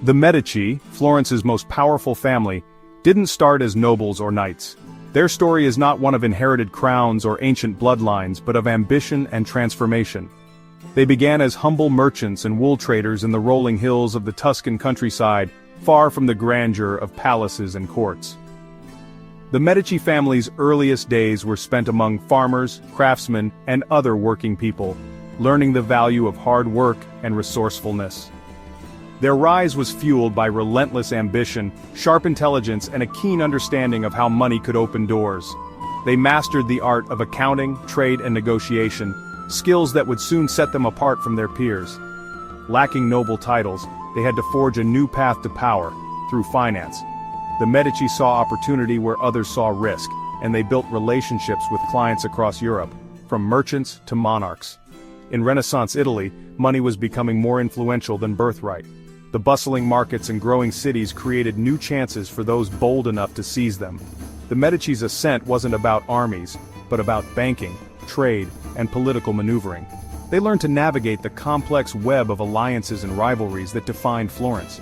The Medici, Florence's most powerful family, didn't start as nobles or knights. Their story is not one of inherited crowns or ancient bloodlines but of ambition and transformation. They began as humble merchants and wool traders in the rolling hills of the Tuscan countryside, far from the grandeur of palaces and courts. The Medici family's earliest days were spent among farmers, craftsmen, and other working people, learning the value of hard work and resourcefulness. Their rise was fueled by relentless ambition, sharp intelligence, and a keen understanding of how money could open doors. They mastered the art of accounting, trade, and negotiation, skills that would soon set them apart from their peers. Lacking noble titles, they had to forge a new path to power, through finance. The Medici saw opportunity where others saw risk, and they built relationships with clients across Europe, from merchants to monarchs. In Renaissance Italy, money was becoming more influential than birthright. The bustling markets and growing cities created new chances for those bold enough to seize them. The Medici's ascent wasn't about armies, but about banking, trade, and political maneuvering. They learned to navigate the complex web of alliances and rivalries that defined Florence.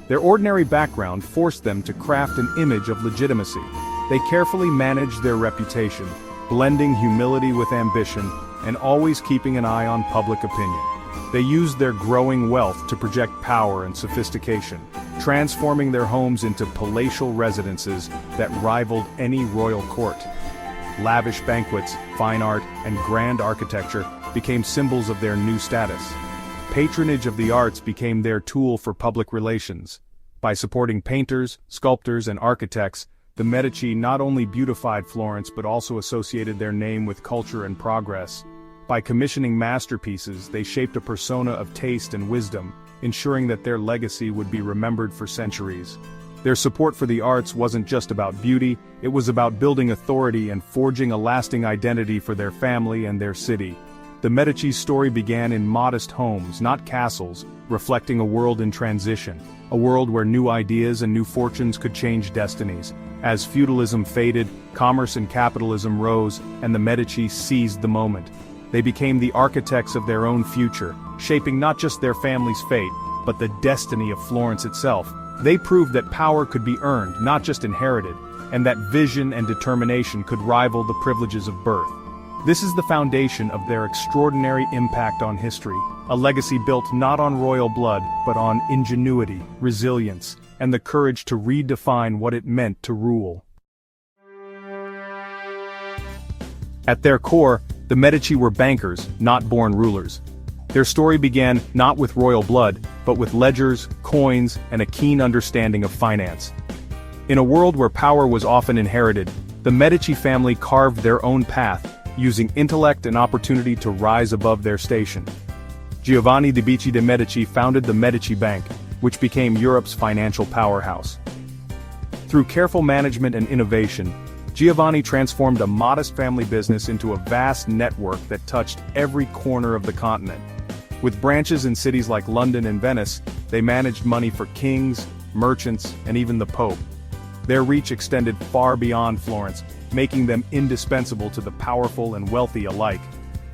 Their ordinary background forced them to craft an image of legitimacy. They carefully managed their reputation, blending humility with ambition, and always keeping an eye on public opinion. They used their growing wealth to project power and sophistication, transforming their homes into palatial residences that rivaled any royal court. Lavish banquets, fine art, and grand architecture became symbols of their new status. Patronage of the arts became their tool for public relations. By supporting painters, sculptors, and architects, the Medici not only beautified Florence but also associated their name with culture and progress. By commissioning masterpieces, they shaped a persona of taste and wisdom, ensuring that their legacy would be remembered for centuries. Their support for the arts wasn't just about beauty, it was about building authority and forging a lasting identity for their family and their city. The Medici's story began in modest homes, not castles, reflecting a world in transition, a world where new ideas and new fortunes could change destinies. As feudalism faded, commerce and capitalism rose, and the Medici seized the moment. They became the architects of their own future, shaping not just their family's fate, but the destiny of Florence itself. They proved that power could be earned, not just inherited, and that vision and determination could rival the privileges of birth. This is the foundation of their extraordinary impact on history, a legacy built not on royal blood, but on ingenuity, resilience, and the courage to redefine what it meant to rule. At their core, the Medici were bankers, not born rulers. Their story began not with royal blood, but with ledgers, coins, and a keen understanding of finance. In a world where power was often inherited, the Medici family carved their own path, using intellect and opportunity to rise above their station. Giovanni de' Medici founded the Medici Bank, which became Europe's financial powerhouse. Through careful management and innovation, Giovanni transformed a modest family business into a vast network that touched every corner of the continent. With branches in cities like London and Venice, they managed money for kings, merchants, and even the Pope. Their reach extended far beyond Florence, making them indispensable to the powerful and wealthy alike.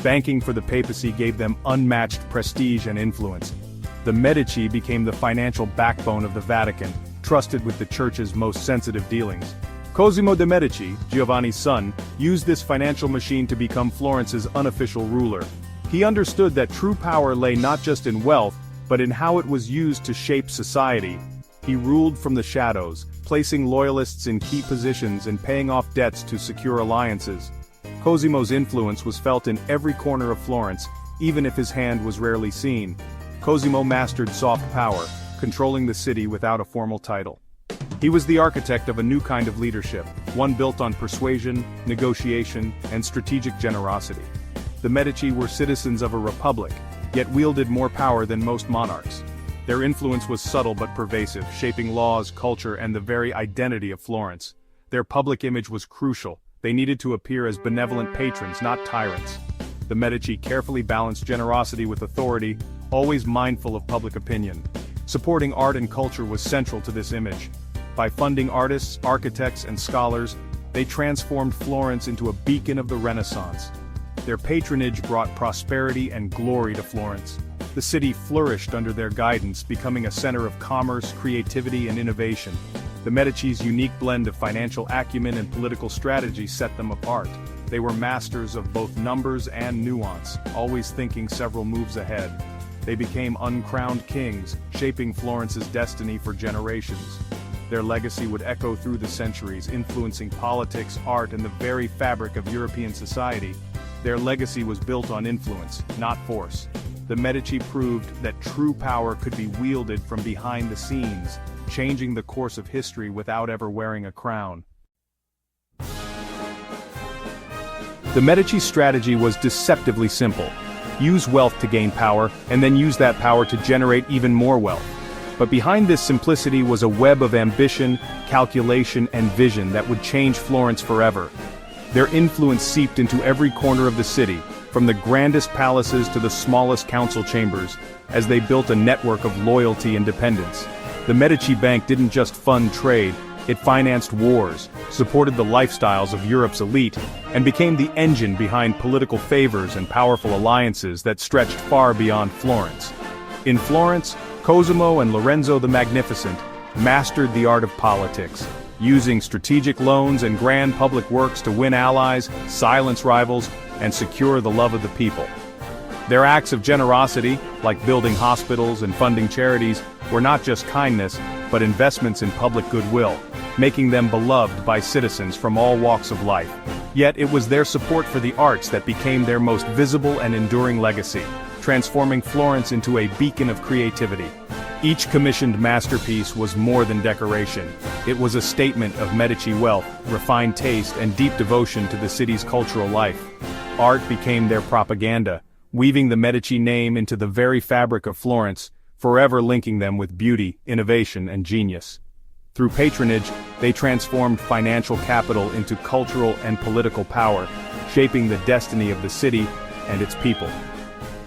Banking for the papacy gave them unmatched prestige and influence. The Medici became the financial backbone of the Vatican, trusted with the Church's most sensitive dealings. Cosimo de' Medici, Giovanni's son, used this financial machine to become Florence's unofficial ruler. He understood that true power lay not just in wealth, but in how it was used to shape society. He ruled from the shadows, placing loyalists in key positions and paying off debts to secure alliances. Cosimo's influence was felt in every corner of Florence, even if his hand was rarely seen. Cosimo mastered soft power, controlling the city without a formal title. He was the architect of a new kind of leadership, one built on persuasion, negotiation, and strategic generosity. The Medici were citizens of a republic, yet wielded more power than most monarchs. Their influence was subtle but pervasive, shaping laws, culture, and the very identity of Florence. Their public image was crucial. They needed to appear as benevolent patrons, not tyrants. The Medici carefully balanced generosity with authority, always mindful of public opinion. Supporting art and culture was central to this image. By funding artists, architects, and scholars, they transformed Florence into a beacon of the Renaissance. Their patronage brought prosperity and glory to Florence. The city flourished under their guidance, becoming a center of commerce, creativity, and innovation. The Medici's unique blend of financial acumen and political strategy set them apart. They were masters of both numbers and nuance, always thinking several moves ahead. They became uncrowned kings, shaping Florence's destiny for generations. Their legacy would echo through the centuries, influencing politics, art, and the very fabric of European society. Their legacy was built on influence, not force. The Medici proved that true power could be wielded from behind the scenes, changing the course of history without ever wearing a crown. The Medici's strategy was deceptively simple. Use wealth to gain power, and then use that power to generate even more wealth. But behind this simplicity was a web of ambition, calculation, and vision that would change Florence forever. Their influence seeped into every corner of the city, from the grandest palaces to the smallest council chambers, as they built a network of loyalty and dependence. The Medici Bank didn't just fund trade, it financed wars, supported the lifestyles of Europe's elite, and became the engine behind political favors and powerful alliances that stretched far beyond Florence. In Florence, Cosimo and Lorenzo the Magnificent mastered the art of politics, using strategic loans and grand public works to win allies, silence rivals, and secure the love of the people. Their acts of generosity, like building hospitals and funding charities, were not just kindness, but investments in public goodwill, making them beloved by citizens from all walks of life. Yet it was their support for the arts that became their most visible and enduring legacy, transforming Florence into a beacon of creativity. Each commissioned masterpiece was more than decoration. It was a statement of Medici wealth, refined taste, and deep devotion to the city's cultural life. Art became their propaganda, weaving the Medici name into the very fabric of Florence, forever linking them with beauty, innovation, and genius. Through patronage, they transformed financial capital into cultural and political power, shaping the destiny of the city and its people.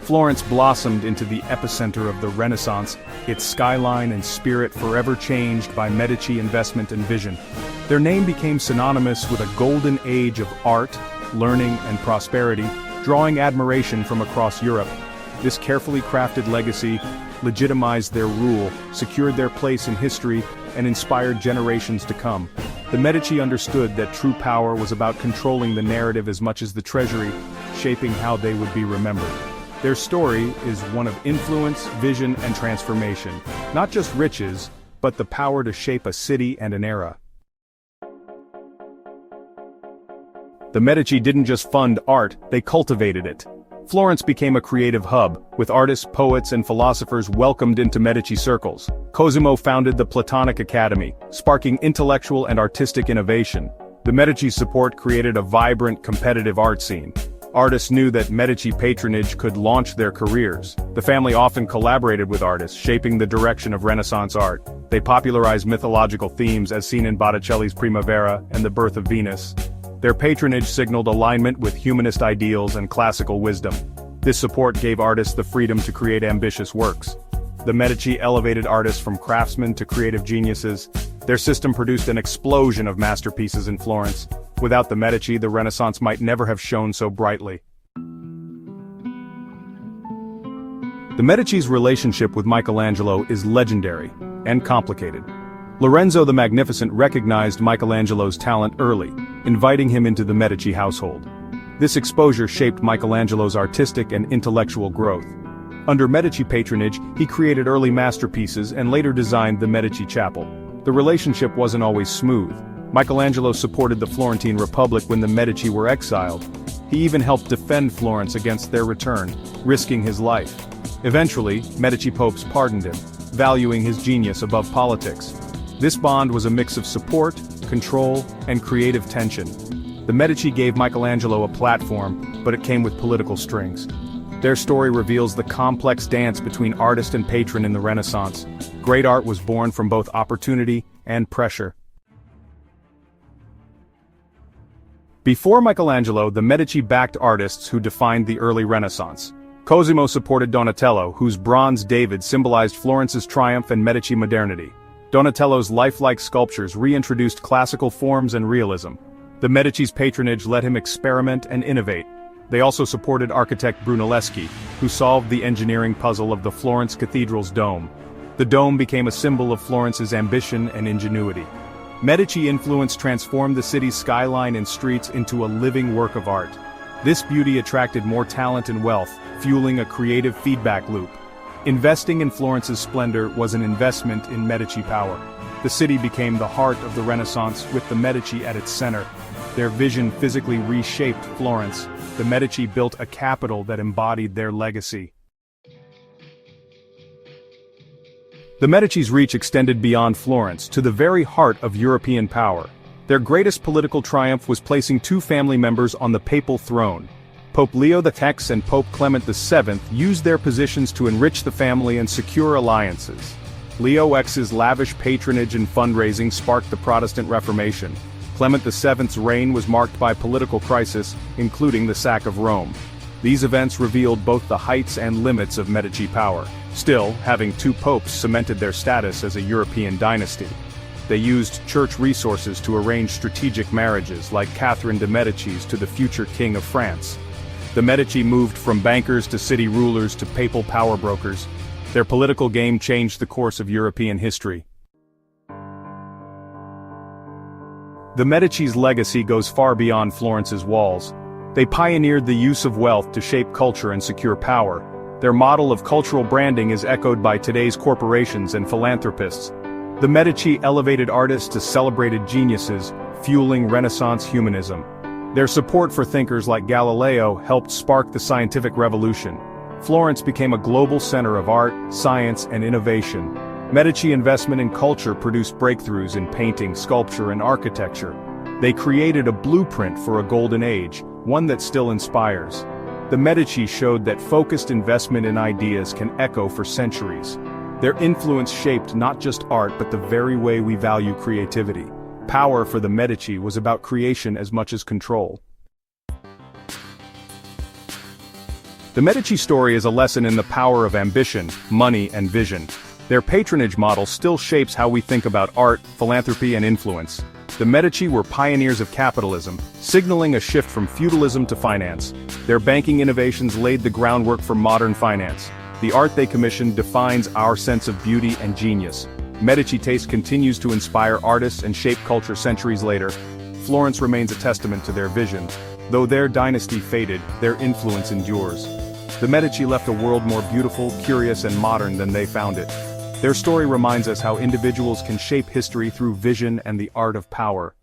Florence blossomed into the epicenter of the Renaissance, its skyline and spirit forever changed by Medici investment and vision. Their name became synonymous with a golden age of art, learning, and prosperity, drawing admiration from across Europe. This carefully crafted legacy legitimized their rule, secured their place in history, and inspired generations to come. The Medici understood that true power was about controlling the narrative as much as the treasury, shaping how they would be remembered. Their story is one of influence, vision, and transformation, not just riches, but the power to shape a city and an era. The Medici didn't just fund art, they cultivated it. Florence became a creative hub, with artists, poets, and philosophers welcomed into Medici circles. Cosimo founded the Platonic Academy, sparking intellectual and artistic innovation. The Medici's support created a vibrant, competitive art scene. Artists knew that Medici patronage could launch their careers. The family often collaborated with artists, shaping the direction of Renaissance art. They popularized mythological themes as seen in Botticelli's Primavera and The Birth of Venus. Their patronage signaled alignment with humanist ideals and classical wisdom. This support gave artists the freedom to create ambitious works. The Medici elevated artists from craftsmen to creative geniuses. Their system produced an explosion of masterpieces in Florence. Without the Medici, the Renaissance might never have shone so brightly. The Medici's relationship with Michelangelo is legendary and complicated. Lorenzo the Magnificent recognized Michelangelo's talent early, inviting him into the Medici household. This exposure shaped Michelangelo's artistic and intellectual growth. Under Medici patronage, he created early masterpieces and later designed the Medici Chapel. The relationship wasn't always smooth. Michelangelo supported the Florentine Republic when the Medici were exiled. He even helped defend Florence against their return, risking his life. Eventually, Medici popes pardoned him, valuing his genius above politics. This bond was a mix of support, control, and creative tension. The Medici gave Michelangelo a platform, but it came with political strings. Their story reveals the complex dance between artist and patron in the Renaissance. Great art was born from both opportunity and pressure. Before Michelangelo, the Medici backed artists who defined the early Renaissance. Cosimo supported Donatello, whose bronze David symbolized Florence's triumph and Medici modernity. Donatello's lifelike sculptures reintroduced classical forms and realism. The Medici's patronage let him experiment and innovate. They also supported architect Brunelleschi, who solved the engineering puzzle of the Florence Cathedral's dome. The dome became a symbol of Florence's ambition and ingenuity. Medici influence transformed the city's skyline and streets into a living work of art. This beauty attracted more talent and wealth, fueling a creative feedback loop. Investing in Florence's splendor was an investment in Medici power. The city became the heart of the Renaissance with the Medici at its center. Their vision physically reshaped Florence. The Medici built a capital that embodied their legacy. The Medici's reach extended beyond Florence to the very heart of European power. Their greatest political triumph was placing two family members on the papal throne. Pope Leo X and Pope Clement VII used their positions to enrich the family and secure alliances. Leo X's lavish patronage and fundraising sparked the Protestant Reformation. Clement VII's reign was marked by political crisis, including the sack of Rome. These events revealed both the heights and limits of Medici power. Still, having two popes cemented their status as a European dynasty. They used church resources to arrange strategic marriages, like Catherine de' Medicis to the future King of France. The Medici moved from bankers to city rulers to papal power brokers. Their political game changed the course of European history. The Medici's legacy goes far beyond Florence's walls. They pioneered the use of wealth to shape culture and secure power. Their model of cultural branding is echoed by today's corporations and philanthropists. The Medici elevated artists to celebrated geniuses, fueling Renaissance humanism. Their support for thinkers like Galileo helped spark the scientific revolution. Florence became a global center of art, science, and innovation. Medici investment in culture produced breakthroughs in painting, sculpture, and architecture. They created a blueprint for a golden age, one that still inspires. The Medici showed that focused investment in ideas can echo for centuries. Their influence shaped not just art but the very way we value creativity. Power for the Medici was about creation as much as control. The Medici story is a lesson in the power of ambition, money, and vision. Their patronage model still shapes how we think about art, philanthropy, and influence. The Medici were pioneers of capitalism, signaling a shift from feudalism to finance. Their banking innovations laid the groundwork for modern finance. The art they commissioned defines our sense of beauty and genius. Medici taste continues to inspire artists and shape culture centuries later. Florence remains a testament to their vision. Though their dynasty faded, their influence endures. The Medici left a world more beautiful, curious, and modern than they found it. Their story reminds us how individuals can shape history through vision and the art of power.